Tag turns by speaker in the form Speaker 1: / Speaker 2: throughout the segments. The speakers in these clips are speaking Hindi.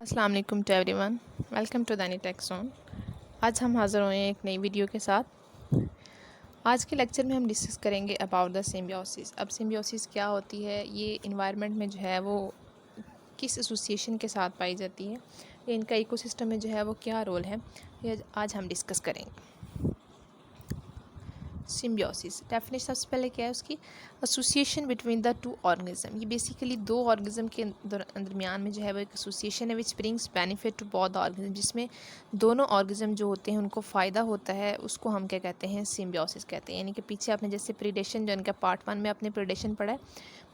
Speaker 1: अस्सलाम वालेकुम टू एवरीवन, वेलकम टू दैनी टेक जोन। आज हम हाज़िर हुए हैं एक नई वीडियो के साथ। आज के लेक्चर में हम डिस्कस करेंगे अबाउट द सिम्बियोसिस। अब सिम्बियोसिस क्या होती है, ये इन्वायरमेंट में जो है वो किस एसोसिएशन के साथ पाई जाती है, ये इनका इकोसिस्टम में जो है वो क्या रोल है, ये आज हम डिस्कस करेंगे। सिम्बियोसिस डेफिनेशन सबसे पहले क्या है उसकी, association between the two organism. ये बेसिकली दो ऑर्गेनिज्म के दरमियान में जो है वो एक एसोसिएशन है which brings benefit to both the organism, जिसमें दोनों ऑर्गेनिज्म जो होते हैं उनको फ़ायदा होता है, उसको हम क्या कहते हैं, सिम्बियोसिस कहते हैं। यानी कि पीछे आपने जैसे प्रीडेशन जो इनका पार्ट 1 में आपने प्रीडेशन पढ़ा है,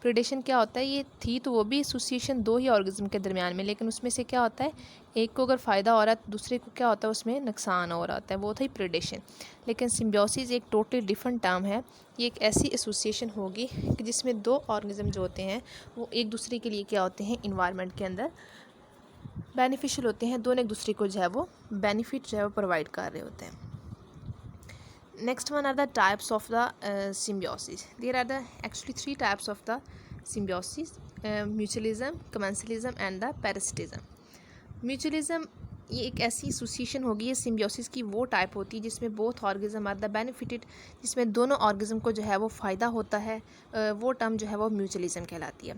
Speaker 1: प्रीडेशन क्या होता है, ये थी तो वो भी एसोसिएशन दो ही ऑर्गेनिज्म के दरमियान में, लेकिन उसमें से क्या होता है, एक को अगर फ़ायदा हो रहा है तो दूसरे को क्या होता है, उसमें नुकसान हो रहा होता है, वो था ही प्रीडेशन। लेकिन सिम्बियोसिस एक टोटली डिफरेंट टर्म है। ये एक ऐसी एसोसिएशन होगी कि जिसमें दो ऑर्गेनिज्म जो होते हैं वो एक दूसरे के लिए क्या होते हैं, इन्वायरमेंट के अंदर बेनिफिशियल होते हैं, दोनों एक दूसरे को जो है वो बेनिफिट जो है वो प्रोवाइड कर रहे होते हैं। Next one are the types of the symbiosis. There are the actually three types of the symbiosis: mutualism, commensalism and the parasitism. Mutualism ये एक ऐसी एसोसिएशन होगी, ये सिम्बियोसिस की वो टाइप होती है जिसमें both organism are the benefited, जिसमें दोनों ऑर्गेनिज्म को जो है वो फ़ायदा होता है, वो टर्म जो है वो म्यूचुअलिज्म कहलाती है।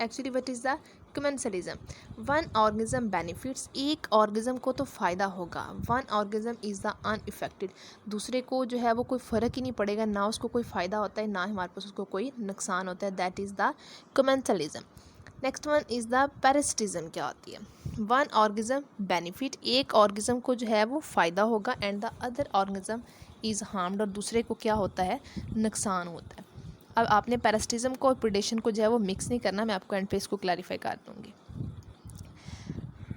Speaker 1: Actually what is the commensalism, one organism benefits, एक ऑर्गेनिज्म को तो फ़ायदा होगा, one organism is the unaffected, दूसरे को जो है वो कोई फ़र्क ही नहीं पड़ेगा, ना उसको कोई फ़ायदा होता है ना हमारे पास उसको कोई नुकसान होता है, that is the commensalism. Next one is the parasitism. क्या होती है, वन ऑर्गेनिज्म बेनिफिट, एक ऑर्गेनिज्म को जो है वो फ़ायदा होगा, and the other organism is harmed, और दूसरे को क्या होता है, नुकसान होता है। अब आपने पैरासिटिज्म को और प्रीडेशन को जो है वो मिक्स नहीं करना, मैं आपको एंड पे इसको क्लैरिफाई कर दूँगी।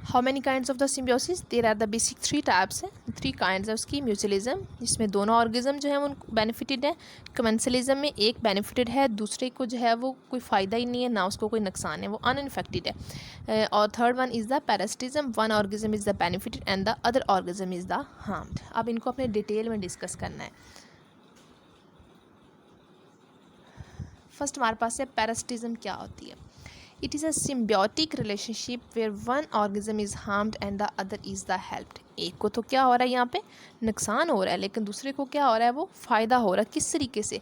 Speaker 1: How many kinds of the symbiosis, there are the basic three types है, थ्री काइंड्स है उसकी। म्यूचुअलिज्म जिसमें दोनों ऑर्गेनिज्म जो है वो बेनिफिटेड है, कमेंसलिज्म में एक बेनिफिटेड है, दूसरे को जो है वो कोई फ़ायदा ही नहीं है ना उसको कोई नुकसान है, वो अनइन्फेक्टेड है। और third one is the parasitism, one organism is the benefited and the other organism is the harmed. अब इनको अपने डिटेल में डिस्कस करना है। फर्स्ट हमारे पास है पैरासिटिज्म। क्या होती है, it is a symbiotic relationship where one organism is harmed and the other is the helped. एक को तो क्या हो रहा है, यहाँ पे नुकसान हो रहा है, लेकिन दूसरे को क्या हो रहा है, वो फ़ायदा हो रहा है। किस तरीके से,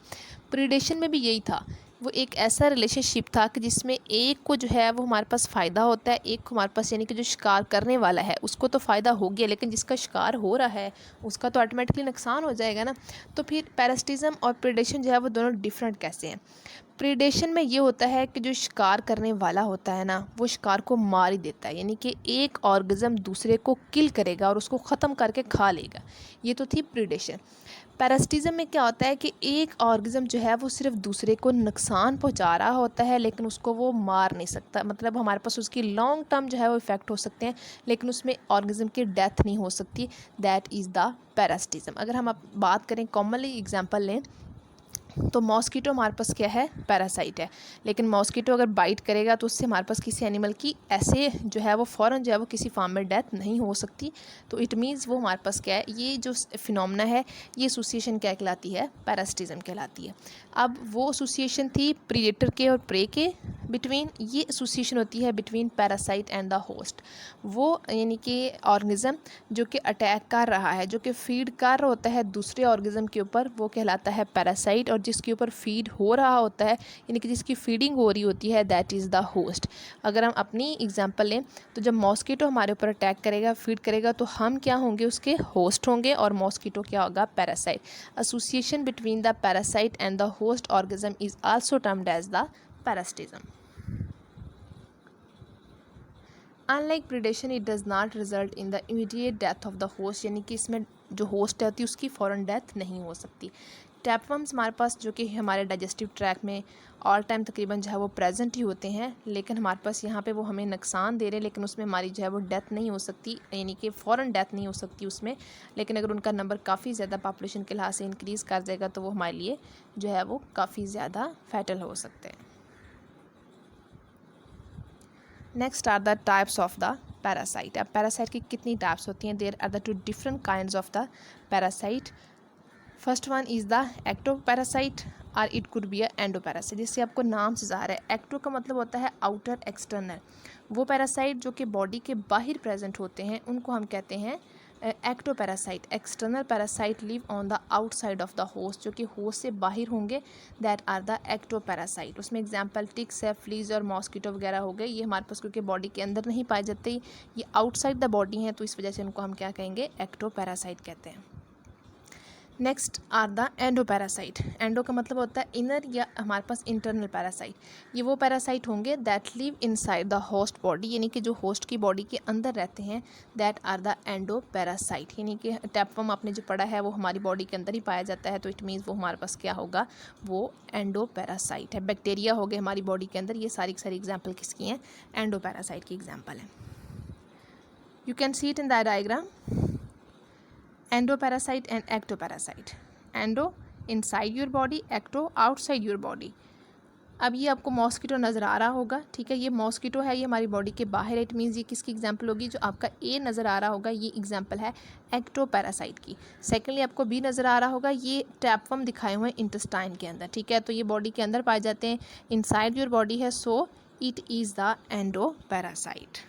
Speaker 1: प्रीडेशन में भी यही था, वो एक ऐसा रिलेशनशिप था कि जिसमें एक को जो है वो हमारे पास फ़ायदा होता है, एक को हमारे पास, यानी कि जो शिकार करने वाला है उसको तो फ़ायदा हो गया, लेकिन जिसका शिकार हो रहा है उसका तो ऑटोमेटिकली नुकसान हो जाएगा ना। तो फिर पैरासिटिज्म और प्रीडेशन जो है वो दोनों डिफरेंट कैसे हैं। प्रीडेशन में ये होता है कि जो शिकार करने वाला होता है ना, वो शिकार को मार ही देता है, यानी कि एक ऑर्गेनिज्म दूसरे को किल करेगा और उसको ख़त्म करके खा लेगा। ये तो थी प्रीडेशन। पैरासिटिज्म में क्या होता है कि एक ऑर्गेनिज्म जो है वो सिर्फ दूसरे को नुकसान पहुंचा रहा होता है, लेकिन उसको वो मार नहीं सकता, मतलब हमारे पास उसकी लॉन्ग टर्म जो है वो इफेक्ट हो सकते हैं, लेकिन उसमें ऑर्गेनिज्म की डेथ नहीं हो सकती। That is the parasitism. अगर हम अब बात करें, कॉमनली एग्जांपल लें तो मॉस्किटो हमारे पास क्या है, पैरासाइट है, लेकिन मॉस्किटो अगर बाइट करेगा तो उससे हमारे पास किसी एनिमल की ऐसे जो है वो फ़ौरन जो है वो किसी फार्म में डेथ नहीं हो सकती। तो इट मीन्स वो हमारे पास क्या है, ये जो फिनोमेना है, ये एसोसिएशन क्या कहलाती है, पैरासिटिज्म कहलाती है। अब वो एसोसिएशन थी प्रीडेटर के और प्रे के बिटवीन, ये एसोसिएशन होती है between parasite and the host. वो यानी कि ऑर्गेनिज्म जो कि अटैक कर रहा है, जो कि फीड कर रहा होता है दूसरे ऑर्गेनिज्म के ऊपर, वो कहलाता है पैरासाइट, और जिसके ऊपर फीड हो रहा होता है, यानी कि जिसकी फीडिंग हो रही होती है, दैट इज़ द होस्ट। अगर हम अपनी एग्जांपल लें तो जब मॉस्किटो हमारे ऊपर अटैक करेगा, फीड करेगा, तो हम क्या होंगे, उसके होस्ट होंगे, और मॉस्किटो क्या होगा, parasite. Association between the parasite and the host organism is also termed as the parasitism. Unlike predation it does not result in the immediate death of the host, यानी कि इसमें जो होस्ट रहती है उसकी फ़ौरन डेथ नहीं हो सकती। टैपवर्म्स हमारे पास जो कि हमारे डाइजेस्टिव ट्रैक में ऑल टाइम तकरीबन जो है वो प्रेजेंट ही होते हैं, लेकिन हमारे पास यहाँ पे वो हमें नुकसान दे रहे हैं, लेकिन उसमें हमारी जो है वो डेथ नहीं हो सकती, यानी कि फ़ौरन डेथ नहीं हो सकती उसमें। लेकिन अगर उनका नंबर काफ़ी ज़्यादा पॉपुलेशन के लिहाज से इंक्रीज़ कर जाएगा तो वो हमारे लिए जो है वो काफ़ी ज़्यादा फैटल हो सकते हैं। Next are the types of the parasite. अब पैरासाइट की कितनी टाइप्स होती हैं, there are the two different kinds of the parasite. First one is the ectoparasite और it could be a endoparasite. जिससे आपको नाम से ज़ाहिर है, एक्टो का मतलब होता है आउटर एक्सटर्नल। वो पैरासाइट जो कि बॉडी के बाहर प्रेजेंट होते हैं उनको हम कहते हैं ectoparasite. External parasite live on the outside of the host, जो कि होस्ट से बाहर होंगे, दैट आर द एक्टोपैरासाइट। उसमें एग्जांपल टिक्स है, फ्लीज और मॉस्किटो वगैरह हो गए। ये हमारे पास क्योंकि बॉडी के अंदर नहीं पाए जाते, ये आउटसाइड द बॉडी हैं, तो इस वजह से इनको हम क्या कहेंगे, एक्टोपैरासाइट कहते हैं। Next are the endoparasite. Endo का मतलब होता है इनर या हमारे पास इंटरनल पैरासाइट। ये वो पैरासाइट होंगे that live inside the host body, यानी कि जो होस्ट की बॉडी के अंदर रहते हैं, दैट आर द एंडोपैरासाइट। यानी कि टैपवर्म आपने जो पढ़ा है वो हमारी बॉडी के अंदर ही पाया जाता है, तो इट मीन्स वो हमारे पास क्या होगा, वो एंडोपैरासाइट है। बैक्टीरिया हो गए हमारी बॉडी के अंदर, ये सारी एग्जाम्पल किसकी हैं, एंडोपैरासाइट की एग्जाम्पल है। You can see it in the diagram, endoparasite and ectoparasite. Endo inside your body, ecto outside your body. अब ये आपको मॉस्किटो नज़र आ रहा होगा, ठीक है, ये मॉस्किटो है, ये हमारी बॉडी के बाहर है, इट मीन्स ये किसकी एग्जांपल होगी, जो आपका ए नज़र आ रहा होगा ये एग्जांपल है एक्टोपैरासाइट की। सेकेंडली आपको बी नज़र आ रहा होगा, ये टैपवर्म दिखाए हुए हैं इंटेस्टाइन के अंदर, ठीक है, तो ये बॉडी के अंदर पाए जाते हैं, इनसाइड योर बॉडी है, so it is the endoparasite.